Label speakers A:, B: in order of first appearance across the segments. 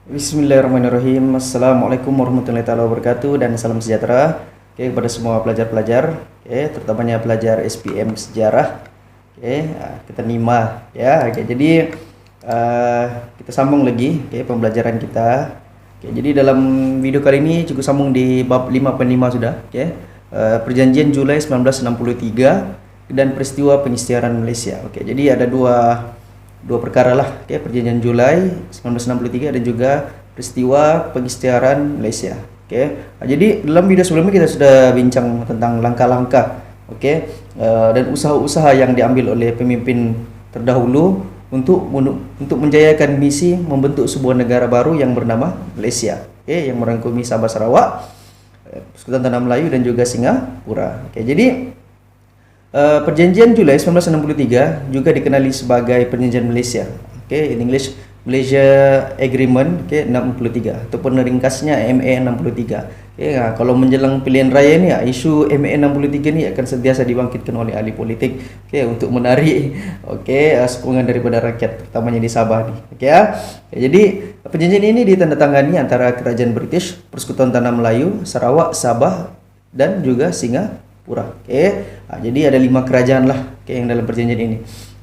A: Bismillahirrahmanirrahim. Assalamualaikum warahmatullahi wabarakatuh dan salam sejahtera. Kepada semua pelajar-pelajar, terutamanya pelajar SPM sejarah. Kita nima ya. Jadi kita sambung lagi pembelajaran kita. Jadi dalam video kali ini cukup sambung di bab 5.5 sudah. Perjanjian Julai 1963 dan peristiwa pengisytiharan Malaysia. Jadi ada dua perkara lah, Perjanjian Julai 1963 dan juga peristiwa pengisytiharan Malaysia. Jadi dalam video sebelumnya kita sudah bincang tentang langkah-langkah, dan usaha-usaha yang diambil oleh pemimpin terdahulu untuk menjayakan misi membentuk sebuah negara baru yang bernama Malaysia, yang merangkumi Sabah, Sarawak, Persekutuan Tanah Melayu dan juga Singapura. Jadi Perjanjian Julai 1963 juga dikenali sebagai Perjanjian Malaysia. In English, Malaysia Agreement 63 ataupun ringkasnya MA 63. Kalau menjelang pilihan raya ni, isu MA 63 ni akan sentiasa dibangkitkan oleh ahli politik untuk menarik sokongan daripada rakyat, terutamanya di Sabah ni. Jadi perjanjian ini ditandatangani antara Kerajaan British, Persekutuan Tanah Melayu, Sarawak, Sabah dan juga Singapura. Jadi ada 5 kerajaan lah yang dalam perjanjian ini.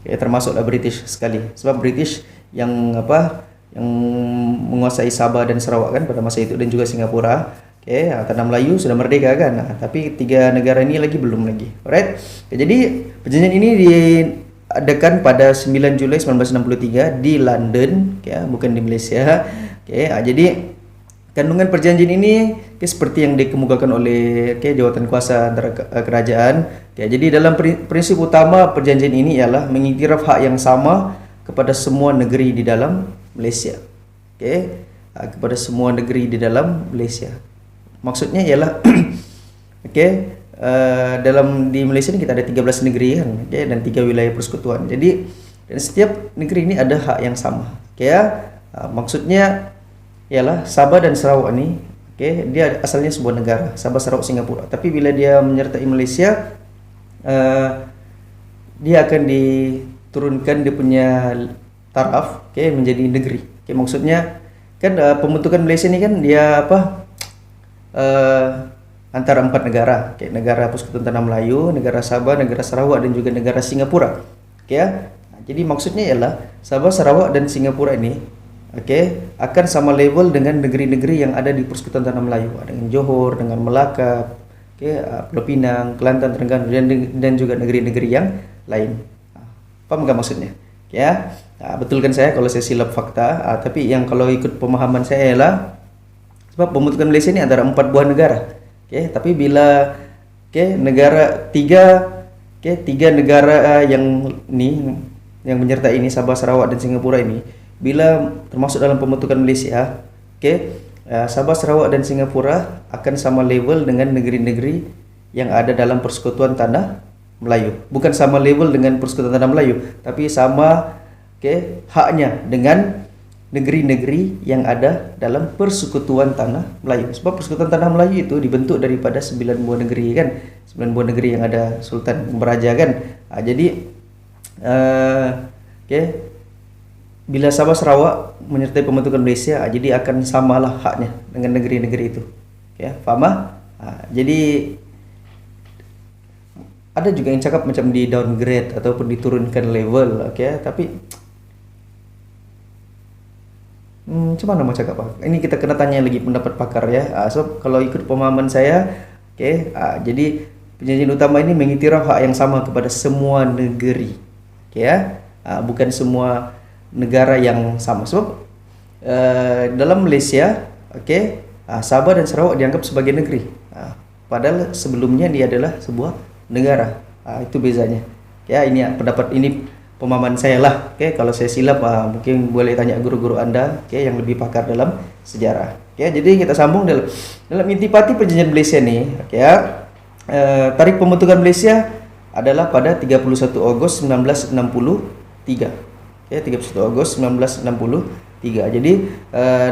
A: Termasuklah British sekali. Sebab British yang menguasai Sabah dan Sarawak kan pada masa itu, dan juga Singapura. Tanah Melayu sudah merdeka kan. Tapi 3 negara ini belum lagi. Alright. Jadi perjanjian ini diadakan pada 9 Julai 1963 di London, bukan di Malaysia. Jadi kandungan perjanjian ini seperti yang dikemukakan oleh jawatan kuasa antara kerajaan. Jadi dalam prinsip utama perjanjian ini ialah mengiktiraf hak yang sama kepada semua negeri di dalam Malaysia. Kepada semua negeri di dalam Malaysia. Maksudnya ialah di Malaysia ni kita ada 13 negeri kan, dan 3 wilayah persekutuan. Jadi dan setiap negeri ini ada hak yang sama. Maksudnya ialah Sabah dan Sarawak ni, dia asalnya sebuah negara, Sabah, Sarawak, Singapura. Tapi bila dia menyertai Malaysia, dia akan diturunkan dia punya taraf, menjadi negeri. Maksudnya kan pembentukan Malaysia ni kan dia antara 4 negara, negara Persekutuan Tanah Melayu, negara Sabah, negara Sarawak dan juga negara Singapura. Jadi maksudnya ialah Sabah, Sarawak dan Singapura ini akan sama level dengan negeri-negeri yang ada di Persekutuan Tanah Melayu, dengan Johor, dengan Melaka, Pulau Pinang, Kelantan, Terengganu dan juga negeri-negeri yang lain. Paham enggak maksudnya? Betulkan saya kalau saya silap fakta, tapi yang kalau ikut pemahaman saya ialah sebab pembentukan Malaysia ini antara 4 buah negara. Tapi bila negara tiga negara yang menyertai ini, Sabah, Sarawak dan Singapura ini, bila termasuk dalam pembentukan Malaysia, Sabah, Sarawak dan Singapura akan sama level dengan negeri-negeri yang ada dalam Persekutuan Tanah Melayu. Bukan sama level dengan Persekutuan Tanah Melayu, tapi sama haknya dengan negeri-negeri yang ada dalam Persekutuan Tanah Melayu. Sebab Persekutuan Tanah Melayu itu dibentuk daripada 9 buah negeri kan, 9 buah negeri yang ada sultan beraja kan. Jadi bila Sabah, Sarawak menyertai pembentukan Malaysia, jadi akan samalah haknya dengan negeri-negeri itu. Faham? Jadi ada juga yang cakap macam di downgrade ataupun diturunkan level, tapi macam mana mau cakap Ini kita kena tanya lagi pendapat pakar ya. So kalau ikut pemahaman saya, jadi perjanjian utama ini mengiktiraf hak yang sama kepada semua negeri. Bukan semua negara yang sama. Sebab dalam Malaysia, Sabah dan Sarawak dianggap sebagai negeri, padahal sebelumnya dia adalah sebuah negara. Itu bezanya. Ini pendapat, ini pemahaman saya lah. Kalau saya silap, mungkin boleh tanya guru-guru Anda yang lebih pakar dalam sejarah. Jadi kita sambung dalam intipati perjanjian Malaysia ni. Tarikh pembentukan Malaysia adalah pada 31 Ogos 1963. 31 Ogos 1963. Jadi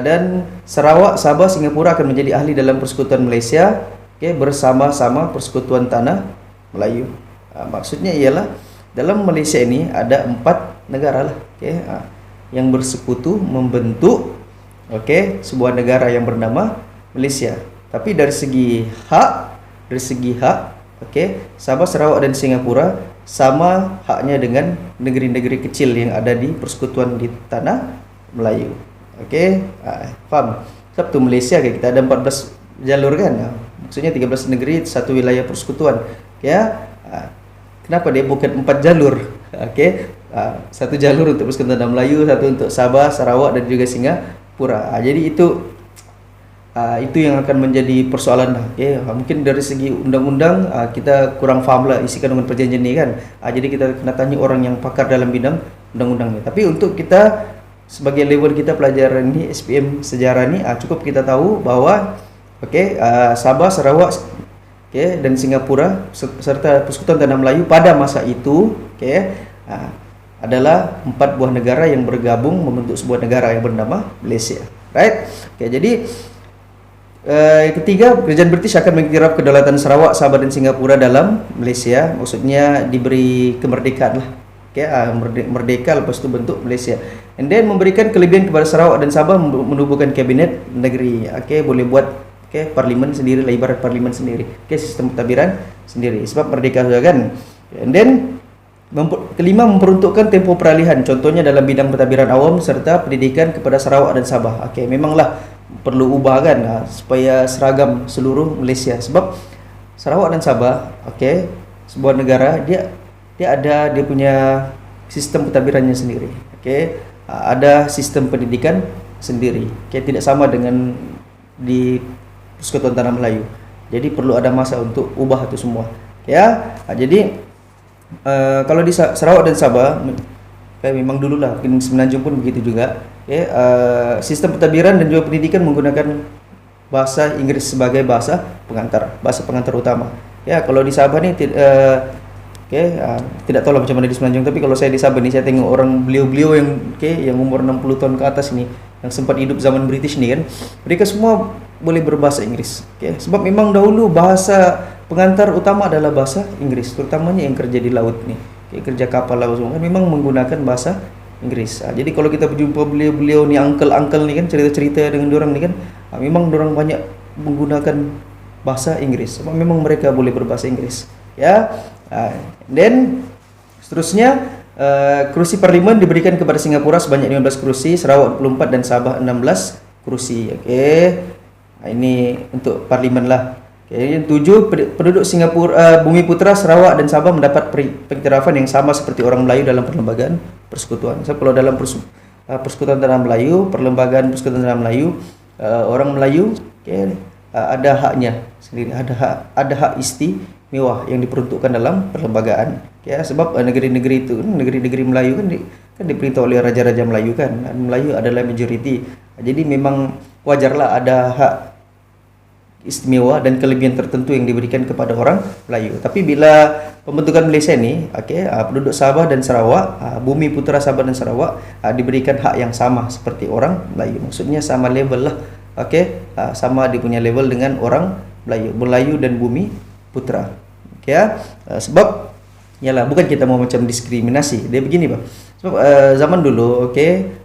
A: dan Sarawak, Sabah, Singapura akan menjadi ahli dalam Persekutuan Malaysia, bersama-sama Persekutuan Tanah Melayu. Maksudnya ialah dalam Malaysia ini ada 4 negara lah, yang bersekutu membentuk sebuah negara yang bernama Malaysia. Tapi dari segi hak, Sabah, Sarawak dan Singapura sama haknya dengan negeri-negeri kecil yang ada di persekutuan di tanah Melayu. Faham? Sabtu Malaysia kita ada 14 jalur kan? Maksudnya 13 negeri, satu wilayah persekutuan. Kenapa dia bukan 4 jalur? Satu jalur untuk persekutuan tanah Melayu, satu untuk Sabah, Sarawak dan juga Singapura. Jadi itu yang akan menjadi persoalan lah. Mungkin dari segi undang-undang kita kurang faham lah isi kandungan perjanjian ini kan. Jadi kita kena tanya orang yang pakar dalam bidang undang-undangnya. Tapi untuk kita sebagai level kita pelajaran ini SPM sejarah ini cukup kita tahu bahwa Sabah, Sarawak dan Singapura serta persekutuan tanah Melayu pada masa itu adalah 4 buah negara yang bergabung membentuk sebuah negara yang bernama Malaysia. Right? Jadi ketiga, kerajaan British akan mengiktiraf kedaulatan Sarawak, Sabah dan Singapura dalam Malaysia. Maksudnya diberi kemerdekaan lah. Merdeka lepas itu bentuk Malaysia. And then memberikan kelebihan kepada Sarawak dan Sabah menubuhkan kabinet negeri. Boleh buat parlimen sendiri lah, ibarat parlimen sendiri. Sistem pentadbiran sendiri. Sebab merdeka sudah kan. And then kelima, memperuntukkan tempoh peralihan. Contohnya dalam bidang pentadbiran awam serta pendidikan kepada Sarawak dan Sabah. Memanglah perlu ubah kan supaya seragam seluruh Malaysia. Sebab Sarawak dan Sabah sebuah negara dia punya sistem pentadbirannya sendiri. Ada sistem pendidikan sendiri. Tidak sama dengan di Persekutuan Tanah Melayu. Jadi perlu ada masa untuk ubah itu semua. Jadi kalau di Sarawak dan Sabah memang dululah, mungkin Semenanjung pun begitu juga. Sistem pentadbiran dan juga pendidikan menggunakan bahasa Inggris sebagai bahasa pengantar utama. Kalau di Sabah ni tidak tahu lah macam mana di Semenanjung, tapi kalau saya di Sabah ni saya tengok orang beliau-beliau yang umur 60 tahun ke atas ni, yang sempat hidup zaman British ni kan, mereka semua boleh berbahasa Inggris. Sebab memang dahulu bahasa pengantar utama adalah bahasa Inggris, terutamanya yang kerja di laut ni, kerja kapal laut semua kan memang menggunakan bahasa Inggris. Jadi kalau kita berjumpa beliau-beliau ni, uncle ni kan, cerita-cerita dengan diorang ni kan, memang diorang banyak menggunakan bahasa Inggris. Sebab memang mereka boleh berbahasa Inggris. Then seterusnya, kursi parlimen diberikan kepada Singapura sebanyak 15 kursi, Sarawak 24 dan Sabah 16 kursi. Ini untuk parlimen lah. Yang 7, penduduk Singapura, Bumi Putra, Sarawak dan Sabah mendapat pengiktirafan yang sama seperti orang Melayu dalam perlembagaan persekutuan. So, kalau dalam persekutuan tanah Melayu, perlembagaan persekutuan tanah Melayu, orang Melayu ada haknya sendiri, ada hak istimewa yang diperuntukkan dalam perlembagaan. Sebab negeri-negeri itu, negeri-negeri Melayu kan diperintah oleh raja-raja Melayu kan. Melayu adalah majoriti. Jadi memang wajarlah ada hak istimewa dan kelebihan tertentu yang diberikan kepada orang Melayu. Tapi bila pembentukan Malaysia ni, penduduk Sabah dan Sarawak, Bumi Putra Sabah dan Sarawak diberikan hak yang sama seperti orang Melayu. Maksudnya sama level lah. Sama dia punya level dengan orang Melayu dan Bumi Putra. Sebab bukan kita mau macam diskriminasi. Dia begini, Bang. Sebab zaman dulu,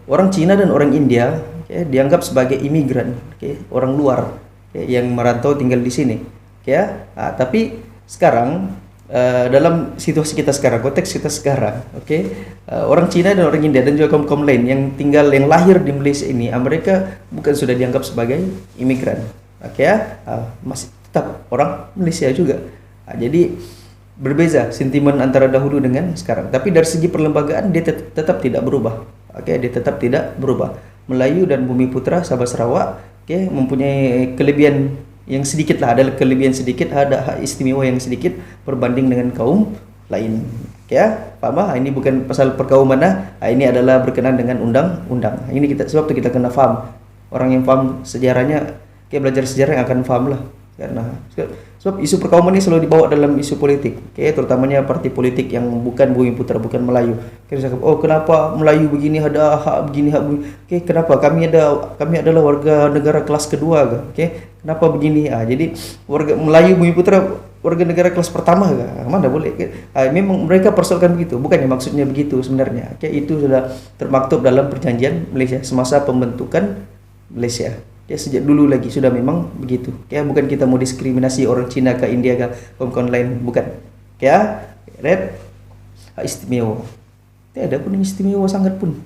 A: orang Cina dan orang India dianggap sebagai imigran, orang luar. Yang merantau tinggal di sini. Tapi sekarang dalam situasi kita sekarang, konteks kita sekarang, orang Cina dan orang India dan juga kaum-kaum lain yang lahir di Malaysia ini, mereka bukan sudah dianggap sebagai imigran. Masih tetap orang Malaysia juga. Jadi berbeza sentimen antara dahulu dengan sekarang. Tapi dari segi perlembagaan dia tetap tidak berubah. Dia tetap tidak berubah. Melayu dan Bumi Putra Sabah Sarawak mempunyai kelebihan yang sedikit lah, ada kelebihan sedikit, ada hak istimewa yang sedikit berbanding dengan kaum lain. Faham? Ini bukan pasal perkauman ini adalah berkenaan dengan undang-undang. Ini sebab itu kita kena faham. Orang yang faham sejarahnya, belajar sejarah yang akan faham lah. Karena sebab isu perkauman ini selalu dibawa dalam isu politik, terutamanya parti politik yang bukan Bumi Putra, bukan Melayu. Kenapa Melayu begini ada hak begini, hak begini. Kenapa kami adalah warga negara kelas kedua kenapa begini? Jadi warga Melayu Bumi Putra warga negara kelas pertama mana boleh. Memang mereka persoalkan begitu, bukannya maksudnya begitu sebenarnya. Itu sudah termaktub dalam perjanjian Malaysia semasa pembentukan Malaysia. Ya sejak dulu lagi sudah memang begitu. Ya bukan kita mau diskriminasi orang Cina ke India ke kawan lain, bukan. Ya, red hak istimewa. Tiada pun yang istimewa sangat pun.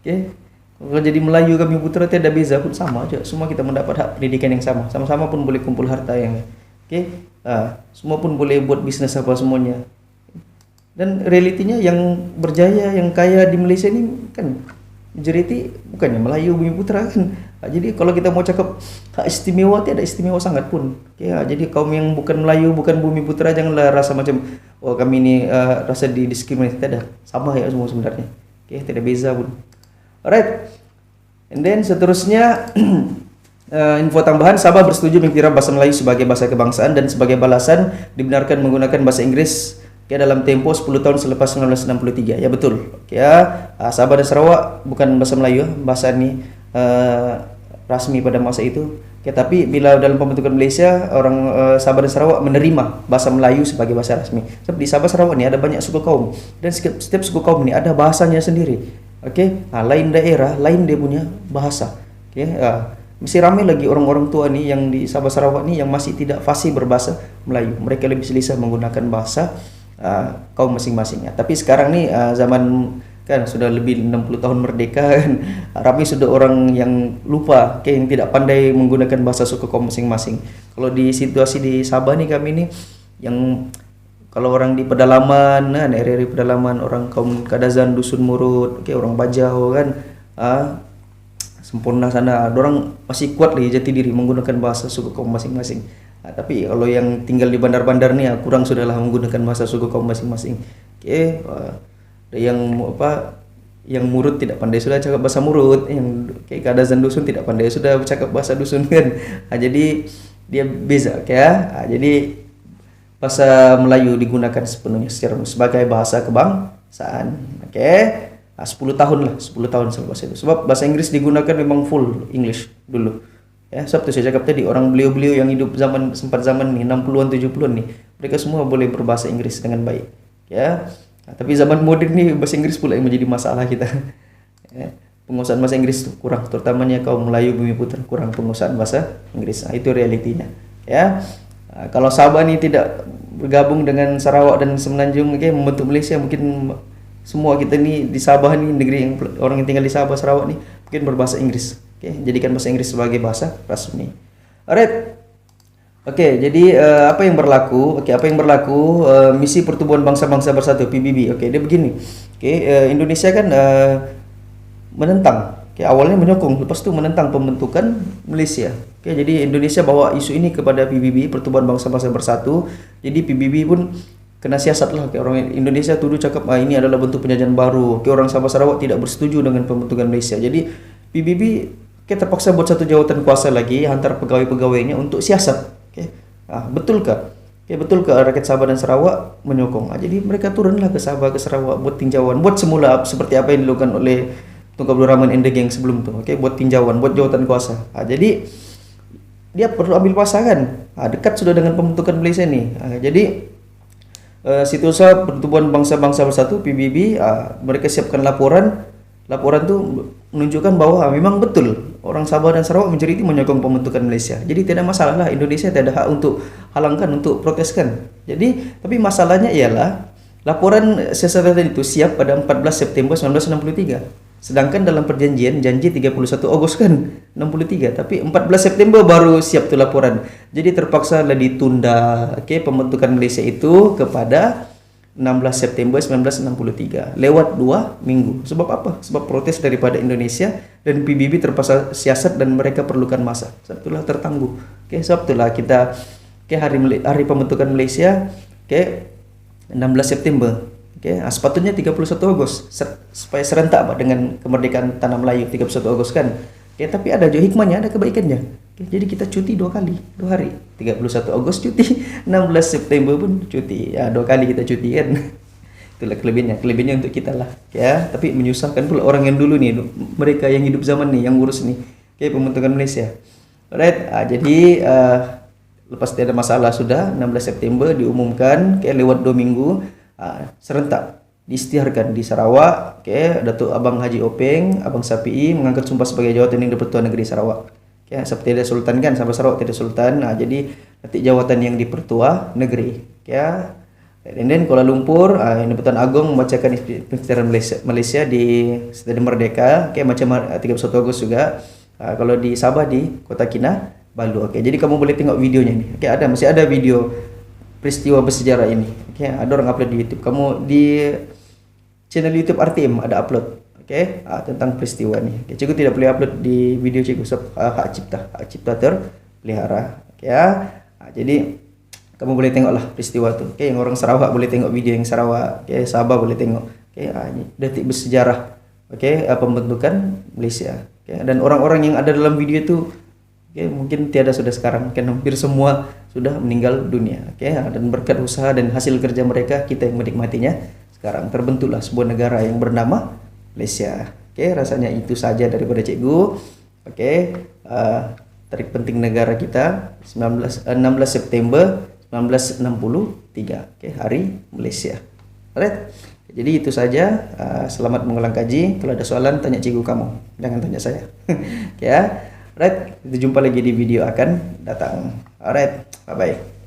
A: Oke. Kalau jadi Melayu kami putra tiada beza pun sama aja. Semua kita mendapat hak pendidikan yang sama. Sama-sama pun boleh kumpul harta yang oke. Semua pun boleh buat bisnis apa semuanya. Dan realitinya yang berjaya, yang kaya di Malaysia ini kan majority bukannya Melayu Bumi Putra kan. Jadi kalau kita mau cakap hak istimewa tiada istimewa sangat pun. Jadi kaum yang bukan Melayu, bukan Bumi Putra janganlah rasa macam oh kami ini rasa didiskriminasi, tiada. Sama ya semua sebenarnya. Tidak beza pun. Alright. And then seterusnya info tambahan, Sabah bersetuju mengiktiraf bahasa Melayu sebagai bahasa kebangsaan dan sebagai balasan dibenarkan menggunakan bahasa Inggris dalam tempo 10 tahun selepas 1963. Ya betul. Sabah dan Sarawak bukan bahasa Melayu, bahasa ini rasmi pada masa itu. Tapi bila dalam pembentukan Malaysia, orang Sabah dan Sarawak menerima bahasa Melayu sebagai bahasa rasmi. Sebab di Sabah Sarawak ni ada banyak suku kaum dan setiap suku kaum ni ada bahasanya sendiri. Lain daerah, lain dia punya bahasa. Masih ramai lagi orang-orang tua ni yang di Sabah Sarawak ni yang masih tidak fasih berbahasa Melayu. Mereka lebih selisih menggunakan bahasa kaum masing-masing. Tapi sekarang ni zaman kan sudah lebih 60 tahun merdeka kan. Ramai sudah orang yang lupa, yang tidak pandai menggunakan bahasa suku kaum masing-masing. Kalau di situasi di Sabah ni kami ni yang kalau orang di pedalaman, area-area pedalaman, orang kaum Kadazan, Dusun Murut, orang Bajau kan, Sempurna sana, orang masih kuat lagi jati diri menggunakan bahasa suku kaum masing-masing. Tapi kalau yang tinggal di bandar-bandar ni kurang sudahlah menggunakan bahasa suku kaum masing-masing. Yang yang Murut tidak pandai sudah cakap bahasa Murut, yang Kadazan Dusun tidak pandai sudah bercakap bahasa Dusun kan. Jadi dia beza jadi bahasa Melayu digunakan sepenuhnya sebagai bahasa kebangsaan. 10 tahun lah, 10 tahun selepas itu. Sebab bahasa Inggris digunakan memang full English dulu. Sebab tu saya cakap tadi, orang beliau-beliau yang hidup sempat zaman ni 60-an 70-an ni, mereka semua boleh berbahasa Inggris dengan baik. Tapi zaman moden ni bahasa Inggris pula yang menjadi masalah kita. Penguasaan bahasa Inggris tu kurang, terutamanya kaum Melayu Bumi Putra kurang penguasaan bahasa Inggris. Itu realitinya. Kalau Sabah ni tidak bergabung dengan Sarawak dan Semenanjung membentuk Malaysia, mungkin semua kita ni di Sabah ni, negeri yang orang yang tinggal di Sabah Sarawak ni mungkin berbahasa Inggris. Jadikan bahasa Inggris sebagai bahasa rasmi. Alright. Jadi apa yang berlaku? Misi Pertubuhan Bangsa-Bangsa Bersatu PBB. Dia begini. Indonesia kan menentang. Awalnya menyokong, lepas tu menentang pembentukan Malaysia. Jadi Indonesia bawa isu ini kepada PBB, Pertubuhan Bangsa-Bangsa Bersatu. Jadi PBB pun kena siasat lah. Orang Indonesia tuduh cakap ini adalah bentuk penjajahan baru. Orang Sabah Sarawak tidak bersetuju dengan pembentukan Malaysia. Jadi PBB terpaksa buat satu jawatan kuasa lagi hantar pegawai-pegawainya untuk siasat. Betulkah? Betulkah rakyat Sabah dan Sarawak menyokong? Jadi mereka turunlah ke Sabah, ke Sarawak buat tinjauan. Buat semula seperti apa yang dilakukan oleh Tun Abdul Rahman and the Gang sebelum tu. Buat tinjauan, buat jawatan kuasa. Jadi dia perlu ambil pasangan. Dekat sudah dengan pembentukan Malaysia ni. Jadi Setiausaha Pertubuhan Bangsa-Bangsa Bersatu PBB mereka siapkan laporan. Laporan tu menunjukkan bahwa memang betul orang Sabah dan Sarawak majoriti menyokong pembentukan Malaysia. Jadi tidak masalah lah, Indonesia tidak ada hak untuk halangkan, untuk proteskan. Jadi tapi masalahnya ialah laporan siasatan itu siap pada 14 September 1963. Sedangkan dalam perjanjian janji 31 Ogos kan 63, tapi 14 September baru siap tu laporan. Jadi terpaksa lah ditunda pembentukan Malaysia itu kepada 16 September 1963 lewat 2 minggu. Sebab apa? Sebab protes daripada Indonesia dan PBB terpaksa siasat dan mereka perlukan masa. Sebab itulah tertangguh. Sebab itulah kita hari pembentukan Malaysia 16 September. Sepatutnya 31 Ogos supaya serentak dengan kemerdekaan tanah Melayu 31 Ogos kan. Tapi ada juga hikmahnya, ada kebaikannya. Jadi kita cuti 2 kali, 2 hari. 31 Ogos cuti, 16 September pun cuti. 2 kali kita cuti kan. Itulah kelebihannya untuk kita lah. Tapi menyusahkan pula orang yang dulu nih, mereka yang hidup zaman nih, yang ngurus nih. Pembentukan Malaysia. Alright, jadi lepas tiada masalah sudah 16 September diumumkan lewat 2 minggu serentak diisytiharkan di Sarawak. Oke, Datuk Abang Haji Openg, Abang Sapii mengangkat sumpah sebagai jawatan yang di-Pertuan Negeri Sarawak. Oke, seperti ada sultan kan, sampai Sarawak tidak sultan. Nah, jadi nanti jawatan yang di Pertua Negeri. Oke, and then Kuala Lumpur, ini Pertuan Agong membacakan Istiaran Malaysia di Stadium Merdeka. Oke, macam 31 Ogos juga. Kalau di Sabah di Kota Kinabalu. Oke, jadi kamu boleh tengok videonya nih. Oke, masih ada video peristiwa bersejarah ini. Oke, ada orang upload di YouTube. Kamu di channel YouTube RTM ada upload. Oke, tentang peristiwa ini. Oke, cikgu tidak boleh upload di video cikgu sebab hak cipta terpelihara. Oke ya. Jadi kamu boleh tengoklah peristiwa itu. Oke, yang orang Sarawak boleh tengok video yang Sarawak. Oke, Sabah boleh tengok. Oke, ini detik bersejarah. Oke, pembentukan Malaysia. Oke, dan orang-orang yang ada dalam video itu mungkin tiada sudah sekarang, kan hampir semua sudah meninggal dunia. Dan berkat usaha dan hasil kerja mereka, kita yang menikmatinya sekarang. Terbentuklah sebuah negara yang bernama Malaysia. Rasanya itu saja daripada cikgu. Tarik penting negara kita 16 September 1963. Hari Malaysia. Alright. Jadi itu saja. Selamat mengulang kaji. Kalau ada soalan tanya cikgu kamu, jangan tanya saya. Alright, kita jumpa lagi di video akan datang. Alright, bye bye.